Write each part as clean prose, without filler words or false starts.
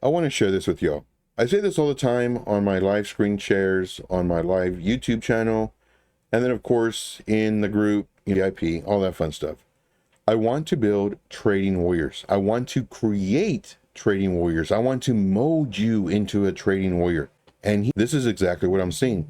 I want to share this with y'all. I say this all the time on my live screen shares, on my live YouTube channel, and then of course in the group, VIP, all that fun stuff. I want to build trading warriors. I want to create trading warriors. I want to mold you into a trading warrior. And this is exactly what I'm seeing.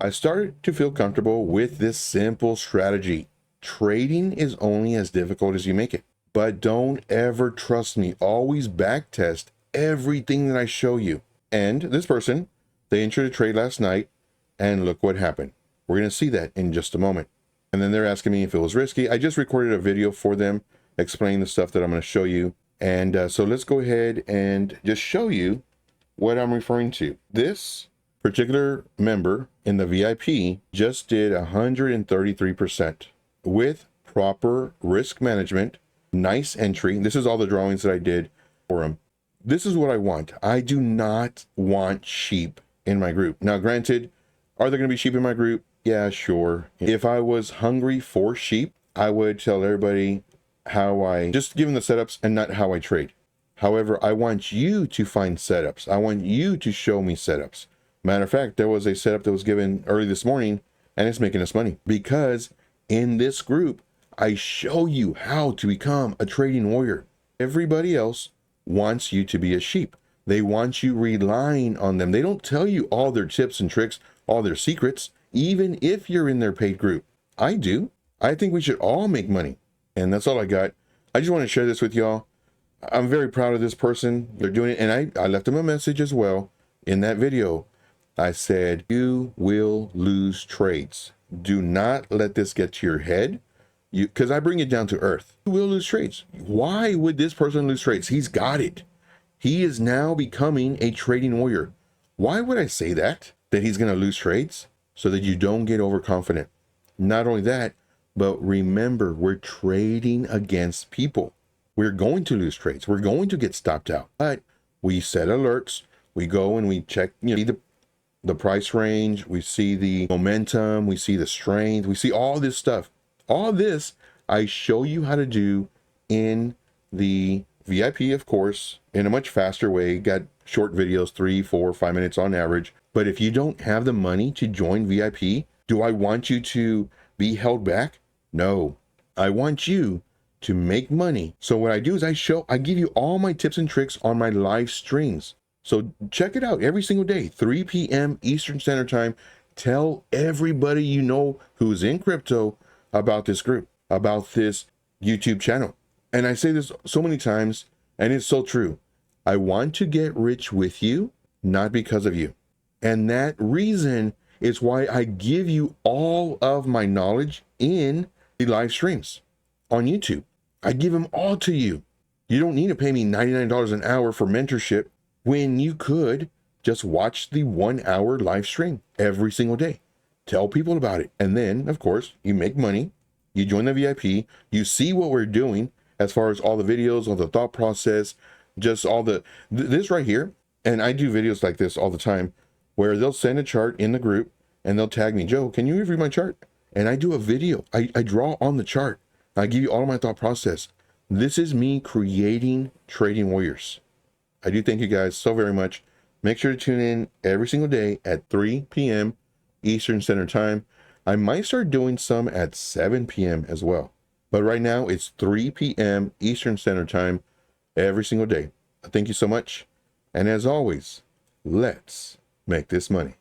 I started to feel comfortable with this simple strategy. Trading is only as difficult as you make it. But don't ever trust me. Always backtest everything that I show you. And this person, they entered a trade last night, and look what happened. We're going to see that in just a moment. And then they're asking me if it was risky. I just recorded a video for them explaining the stuff that I'm going to show you. And so let's go ahead and just show you what I'm referring to. This particular member in the VIP just did 133% with proper risk management, nice entry. This is all the drawings that I did for him. This is what I want. I do not want sheep in my group. Now, granted, are there going to be sheep in my group? Yeah, sure. If I was hungry for sheep, I would tell everybody how I just give them the setups and not how I trade. However, I want you to find setups. I want you to show me setups. Matter of fact, there was a setup that was given early this morning, and it's making us money because in this group, I show you how to become a trading warrior. Everybody else wants you to be a sheep. They want you relying on them. They don't tell you all their tips and tricks, all their secrets, even if you're in their paid group. I do. I think we should all make money. And that's all I got. I just want to share this with y'all. I'm very proud of this person. They're doing it. And I left them a message as well in that video. I said, you will lose trades. Do not let this get to your head. Because I bring it down to earth. You will lose trades. Why would this person lose trades? He's got it. He is now becoming a trading warrior. Why would I say that he's going to lose trades? So that you don't get overconfident. Not only that, but remember, we're trading against people. We're going to lose trades. We're going to get stopped out. But we set alerts. We go and we check, the price range. We see the momentum. We see the strength. We see all this stuff. All this I show you how to do in the VIP, of course, in a much faster way. Got short videos, 3, 4, 5 minutes on average. But if you don't have the money to join VIP, do I want you to be held back? No, I want you to make money. So what I do is I give you all my tips and tricks on my live streams. So check it out every single day, 3 p.m. Eastern Standard Time. Tell everybody you know who's in crypto about this group, about this YouTube channel. And I say this so many times, and it's so true. I want to get rich with you, not because of you. And that reason is why I give you all of my knowledge in the live streams on YouTube. I give them all to you. You don't need to pay me $99 an hour for mentorship when you could just watch the 1 hour live stream every single day. Tell people about it. And then, of course, you make money. You join the VIP. You see what we're doing as far as all the videos, all the thought process, just all this right here. And I do videos like this all the time where they'll send a chart in the group and they'll tag me, Joe, can you review my chart? And I do a video. I draw on the chart. I give you all of my thought process. This is me creating trading warriors. I do thank you guys so very much. Make sure to tune in every single day at 3 p.m. Eastern Standard Time. I might start doing some at 7 p.m. as well. But right now it's 3 p.m. Eastern Standard Time every single day. Thank you so much. And as always, let's make this money.